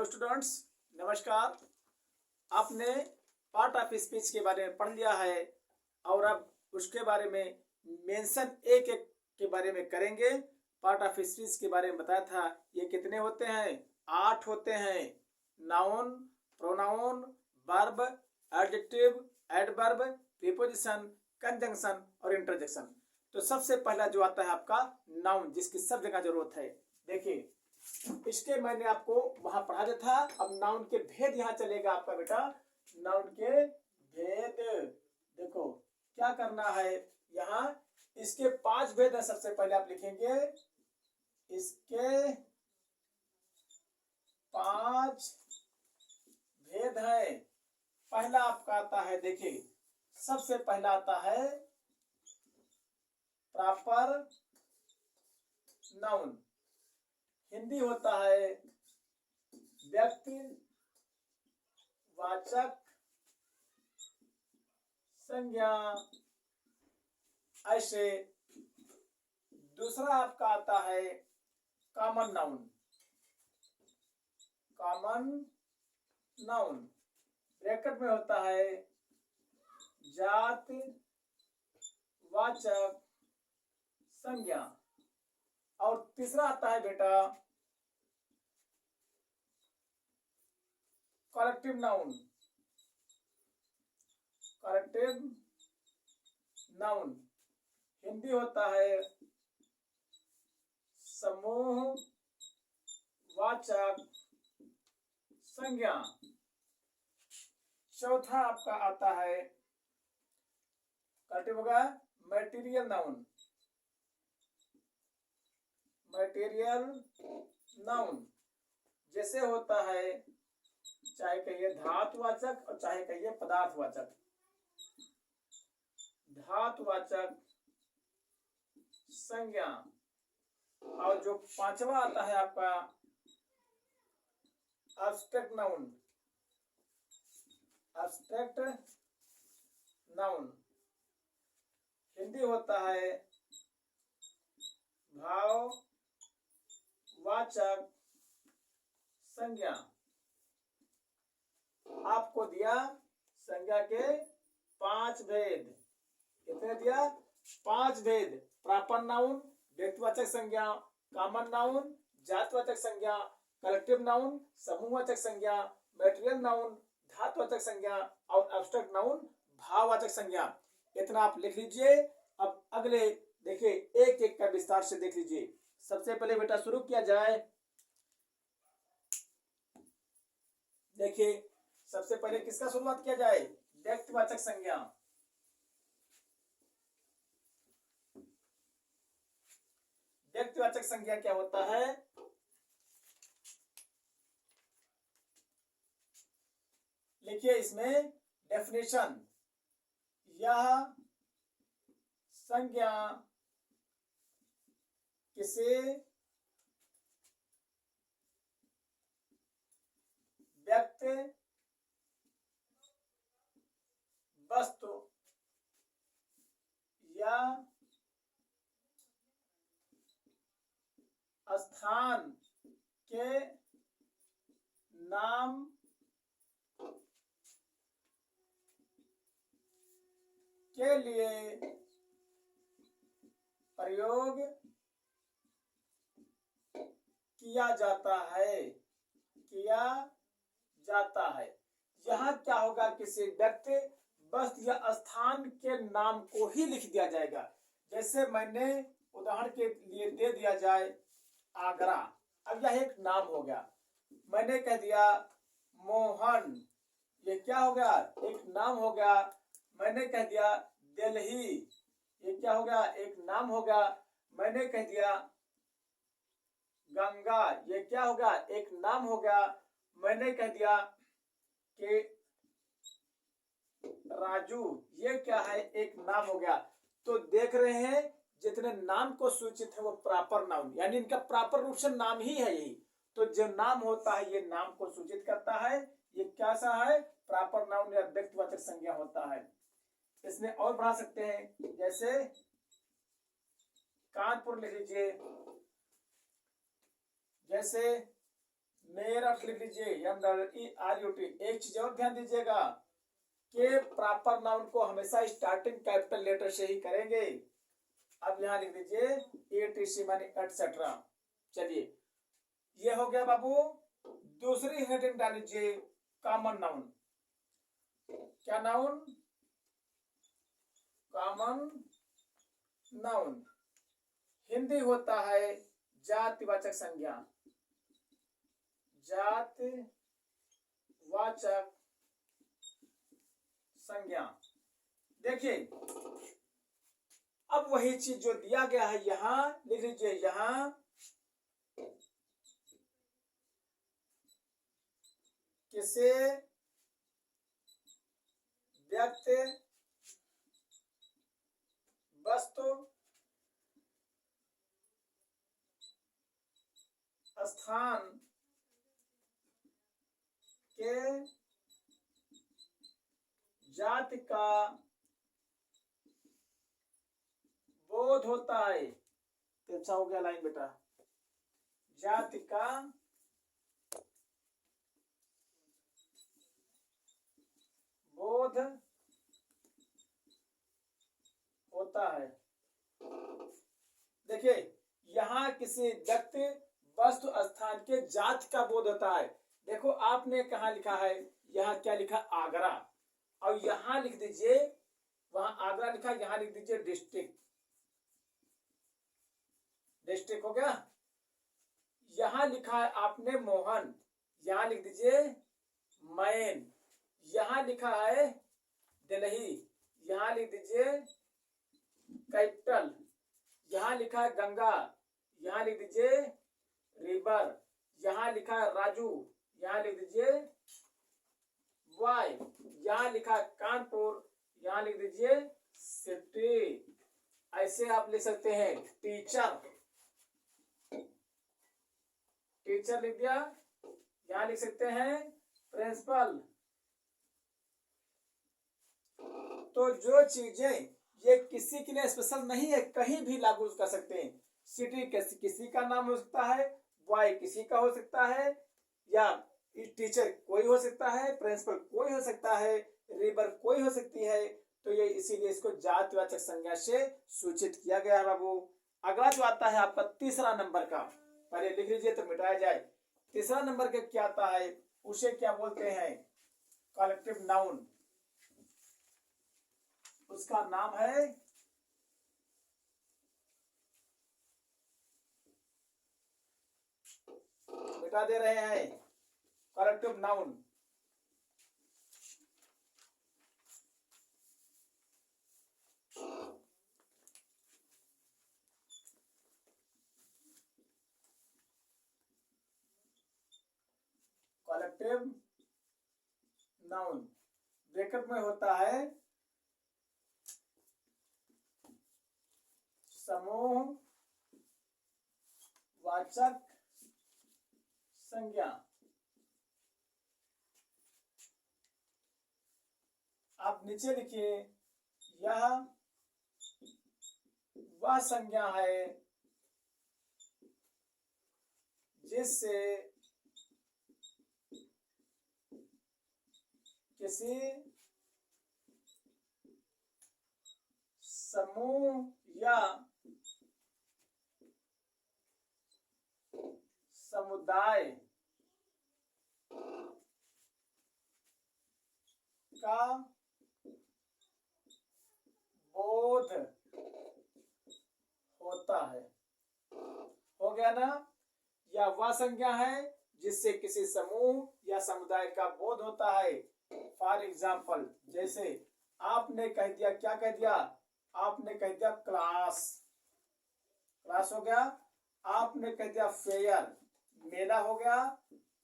Students, नमस्कार। आपने part of speech के बारे में पढ़ लिया है और अब उसके बारे में मेंशन एक एक के बारे में करेंगे। पार्ट ऑफ स्पीच के बारे में बताया था, ये कितने होते हैं? 8 होते हैं। Noun, pronoun, verb, adjective, adverb, preposition, conjunction और इंटरजेक्शन। तो सबसे पहला जो आता है आपका नाउन, जिसकी सब जगह जरूरत है। देखिए, इसके मैंने आपको वहां पढ़ा दिया था। अब नाउन के भेद यहाँ चलेगा आपका बेटा। नाउन के भेद देखो क्या करना है। यहाँ इसके 5 भेद है। सबसे पहले आप लिखेंगे इसके 5 भेद है। पहला आपका आता है, देखिए सबसे पहला आता है प्रॉपर नाउन। हिंदी होता है व्यक्ति वाचक संज्ञा। ऐसे दूसरा आपका आता है common noun. Common noun bracket में होता है जाति वाचक संज्ञा। और तीसरा आता है बेटा collective noun. Collective noun Hindi होता है समूह वाचक संज्ञा। चौथा आपका आता है कलेक्टिव होगा मटेरियल नाउन। मटेरियल नाउन जैसे होता है, चाहे कहिए धातुवाचक और चाहे कहिए पदार्थवाचक। धातुवाचक संज्ञा। और जो पांचवा आता है आपका abstract noun. Abstract noun Hindi होता है भाव वाचक संज्ञा। आपको दिया संज्ञा के 5 भेद। कितने दिया? 5 भेद। प्रॉपर नाउन, व्यक्तिवाचक संज्ञा, कॉमन नाउन, जातवाचक संज्ञा, कलेक्टिव नाउन, समूहवाचक संज्ञा, मटेरियल नाउन, धातुवाचक संज्ञा और एब्स्ट्रैक्ट नाउन भाववाचक संज्ञा। इतना आप लिख लीजिए। अब अगले देखिए, एक एक का विस्तार से देख लीजिए। सबसे पहले बेटा शुरू किया जाए। देखिए सबसे पहले किसका शुरुआत किया जाए? व्यक्तिवाचक संज्ञा। व्यक्तिवाचक संज्ञा क्या होता है? लिखिए इसमें डेफिनेशन। यह संज्ञा किसी व्यक्ति वस्तु या स्थान के नाम के लिए प्रयोग किया जाता है। किया जाता है। यहाँ क्या होगा? किसी व्यक्ति वस्तु या स्थान के नाम को ही लिख दिया जाएगा। जैसे मैंने उदाहरण के लिए दे दिया जाए आगरा। अब यह एक नाम हो गया। मैंने कह दिया मोहन, ये क्या हो गया? एक नाम हो गया। मैंने कह दिया दिल्ली, ये क्या हो गया? एक नाम हो गया। मैंने कह दिया गंगा, ये क्या हो गया? एक नाम हो गया। मैंने कह दिया कि राजू, ये क्या है? एक नाम हो गया। तो देख रहे हैं जितने नाम को सूचित है वो प्रॉपर नाउन, यानी इनका प्रॉपर रूप से नाम ही है यही। तो जो नाम होता है ये नाम को सूचित करता है। ये क्या सा है? प्रॉपर नाउन या व्यक्तिवाचक संज्ञा होता है। इसमें और बढ़ा सकते हैं, जैसे कानपुर लिख लीजिए। जैसे मेरठ नॉट लिख लीजिए, MRUT। एक चीज और ध्यान दीजिएगा कि प्रॉपर नाउन को हमेशा स्टार्टिंग कैपिटल लेटर से ही करेंगे। अब यहाँ लिख दीजिए ATC माने एटसेट्रा। चलिए ये हो गया बाबू। दूसरी हेडिंग डाल लीजिए कॉमन नाउन। क्या नाउन? Common noun. हिंदी होता है जातिवाचक संज्ञा। जातिवाचक संज्ञा। देखिए अब वही चीज जो दिया गया है यहां लिख लीजिए। यहां किसी व्यक्ति, वस्तु, स्थान के जाति का बोध होता है। तो अच्छा हो गया लाइन बेटा। जाति का बोध होता है। देखिए यहाँ किसी व्यक्ति, वस्तु, स्थान के जाति का बोध होता है। देखो आपने कहा लिखा है, यहाँ क्या लिखा? आगरा। और यहाँ लिख दीजिए, वहां आगरा लिखा, यहाँ लिख दीजिए डिस्ट्रिक्ट। डिस्ट्रिक्ट हो गया। यहाँ लिखा है आपने मोहन, यहाँ लिख दीजिए मैन। यहाँ लिखा है दिल्ली, यहाँ लिख दीजिए कैपिटल। यहाँ लिखा है गंगा, यहाँ लिख दीजिए रिवर। यहाँ लिखा है राजू, यहाँ लिख दीजिए वाई। यहाँ लिखा है कानपुर, यहाँ लिख दीजिए सिटी। ऐसे आप लिख सकते हैं टीचर। टीचर लिख दिया। यहाँ लिख सकते हैं प्रिंसिपल। तो जो चीजें ये किसी के लिए स्पेशल नहीं है, कहीं भी लागू कर सकते हैं। सिटी किसी का नाम हो सकता है, बॉय किसी का हो सकता है, या टीचर कोई हो सकता है, प्रिंसिपल कोई हो सकता है, रिवर कोई हो सकती है। तो ये इसीलिए इसको जातिवाचक संज्ञा से सूचित किया गया है बाबू। अगला जो आता है आपका तीसरा नंबर का, पहले लिख लीजिए तो मिटाया जाए। तीसरा नंबर का क्या आता है, उसे क्या बोलते हैं? Collective noun. उसका नाम है मिटा दे रहे हैं, collective noun. Collective noun bracket में होता है समूह वाचक संज्ञा। आप नीचे लिखिए, यह वह संज्ञा है जिससे किसी समूह या समुदाय का बोध होता है। हो गया ना? यह वह संज्ञा है जिससे किसी समूह या समुदाय का बोध होता है। फॉर एग्जाम्पल, जैसे आपने कह दिया, क्या कह दिया? आपने कह दिया क्लास। क्लास हो गया। आपने कह दिया फेयर, मेला हो गया।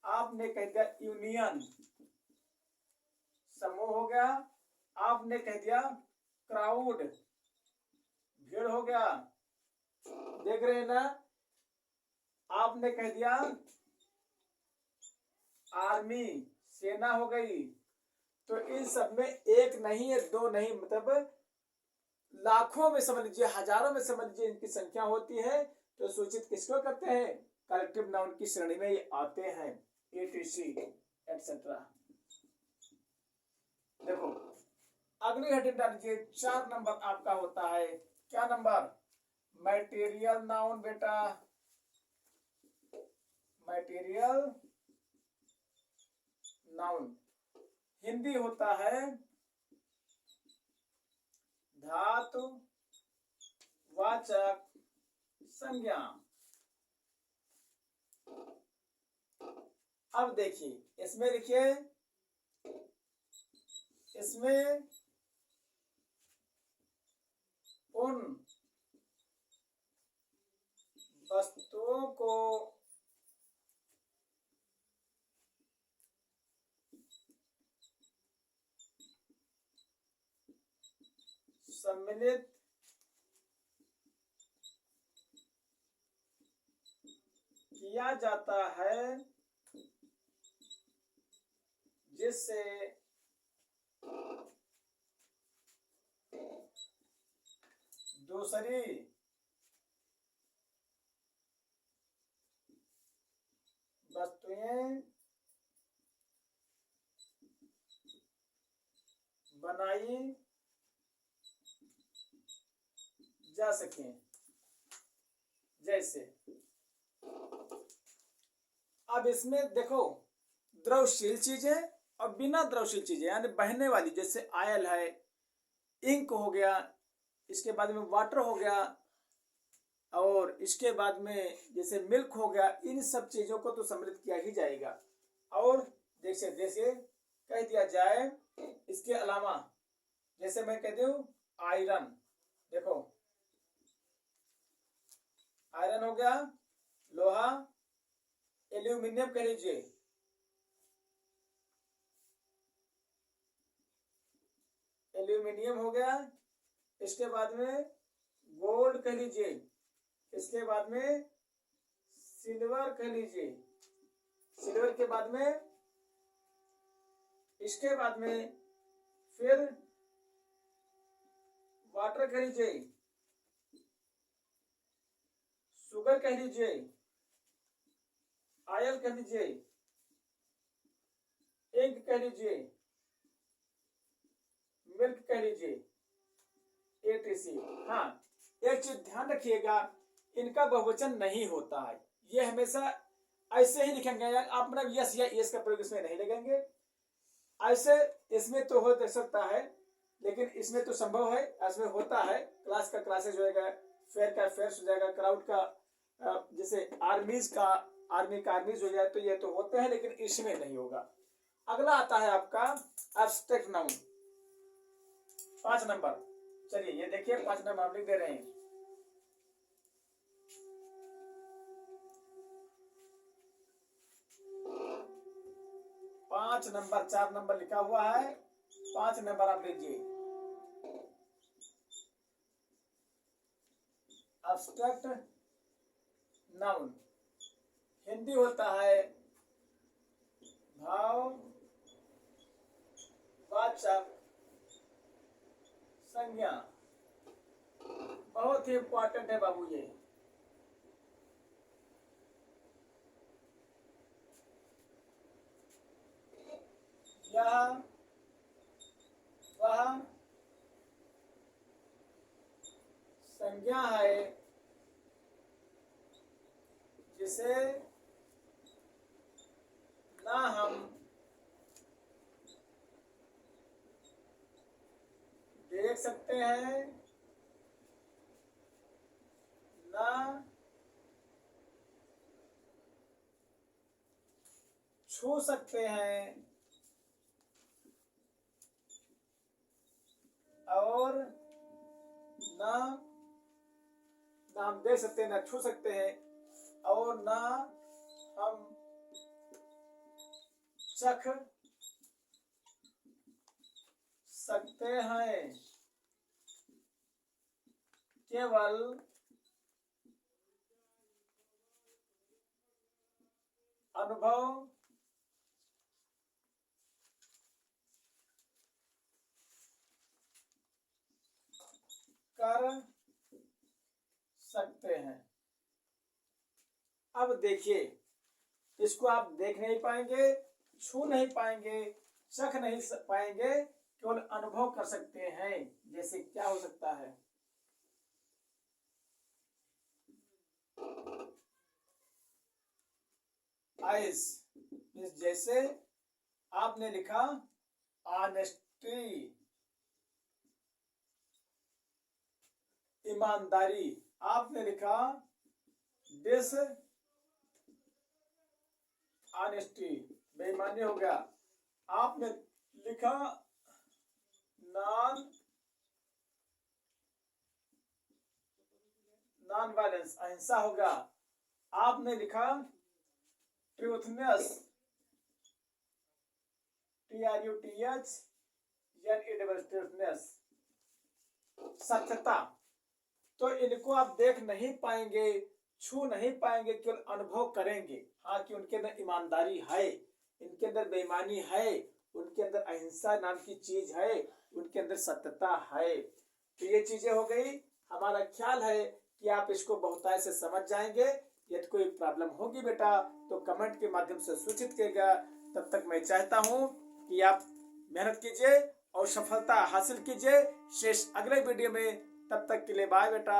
आपने कह दिया यूनियन, समूह हो गया। आपने कह दिया क्राउड, भीड़ हो गया। देख रहे हैं ना? आपने कह दिया आर्मी, सेना हो गई। तो इन सब में एक नहीं है, दो नहीं, मतलब लाखों में समझ लीजिए, हजारों में समझ लीजिए इनकी संख्या होती है। तो सूचित किसको करते हैं? कलेक्टिव नाउन की श्रेणी में ये आते हैं। etc etcetera. देखो अगली हेडिंग डालिए, 4 नंबर आपका होता है, क्या नंबर? मटेरियल नाउन बेटा, मटेरियल नाउन। हिंदी होता है धातु वाचक संज्ञा। अब देखिए इसमें लिखिए, इसमें उन वस्तुओं को सम्मिलित किया जाता है जिससे दूसरी वस्तुएं बनाई जा सकें। जैसे अब इसमें देखो द्रवशील चीजें और बिना द्रवशील चीजें यानी बहने वाली, जैसे आयल है, इंक हो गया, इसके बाद में वाटर हो गया, और इसके बाद में जैसे मिल्क हो गया, इन सब चीजों को तो सम्मिलित किया ही जाएगा। और जैसे जैसे कह दिया जाए इसके अलावा, जैसे मैं कहती हूँ आयरन, देखो आयरन हो गया, लोहा, एल्यूमिनियम कह लीजिए, एल्यूमिनियम हो गया, इसके बाद में गोल्ड कह लीजिए, इसके बाद में सिल्वर कह लीजिए, सिल्वर के बाद में, इसके बाद में फिर वाटर कह लीजिए, शुगर कह लीजिए, ऑयल कह लीजिए, इंक कह लीजिए, मिल्क कह लीजिए, एटीसी। हाँ, एक चीज ध्यान रखिएगा, इनका बहुवचन नहीं होता है, ये हमेशा ऐसे ही लिखेंगे, आप मतलब यस या यस का प्रयोग इसमें नहीं लगेंगे। ऐसे इसमें तो हो सकता है, लेकिन इसमें तो संभव है, इसमें होता है, क्लास का क्लासेज हो जाएगा, फेयर का फेयर्स हो जाएगा, क्राउड का जैसे आर्मीज का आर्मी का आर्मीज हो जाए, तो ये तो होते हैं, लेकिन इसमें नहीं होगा। अगला आता है आपका एब्स्ट्रैक्ट नाउन, 5 नंबर। चलिए ये देखिए 5 नंबर आप लिख दे रहे हैं। पांच नंबर, 4 नंबर लिखा हुआ है, 5 नंबर आप लीजिए। एब्स्ट्रैक्ट नाउन हिंदी होता है भाव वाचक संज्ञा। बहुत ही इंपॉर्टेंट है बाबू ये। यह वह संज्ञा है जिसे ना हम देख सकते हैं, ना छू सकते हैं, और ना हम देख सकते हैं, ना छू सकते हैं, और ना हम चख सकते हैं। केवल अनुभव कर सकते हैं। अब देखिए इसको आप देख नहीं पाएंगे, छू नहीं पाएंगे, चख नहीं पाएंगे, केवल अनुभव कर सकते हैं। जैसे क्या हो सकता है? आइस, जैसे आपने लिखा ऑनेस्टी, ईमानदारी, आपने लिखा डिस ऑनेस्टी, बेईमानी हो गया। आपने लिखा नॉन नॉन वायलेंस, अहिंसा हो गया। आपने लिखा ट्रूथनेस, ट्रूथनेस, सत्यता। तो इनको आप देख नहीं पाएंगे, छू नहीं पाएंगे, केवल अनुभव करेंगे। हाँ, कि उनके अंदर ईमानदारी है, इनके अंदर बेईमानी है, उनके अंदर अहिंसा नाम की चीज है, उनके अंदर सत्यता है। तो ये चीजें हो गई। हमारा ख्याल है कि आप इसको बहुतायत से समझ जाएंगे। यदि कोई प्रॉब्लम होगी बेटा तो कमेंट के माध्यम से सूचित करिएगा। तब तक मैं चाहता हूँ कि आप मेहनत कीजिए और सफलता हासिल कीजिए। शेष अगले वीडियो में। तब तक के लिए बाय बेटा।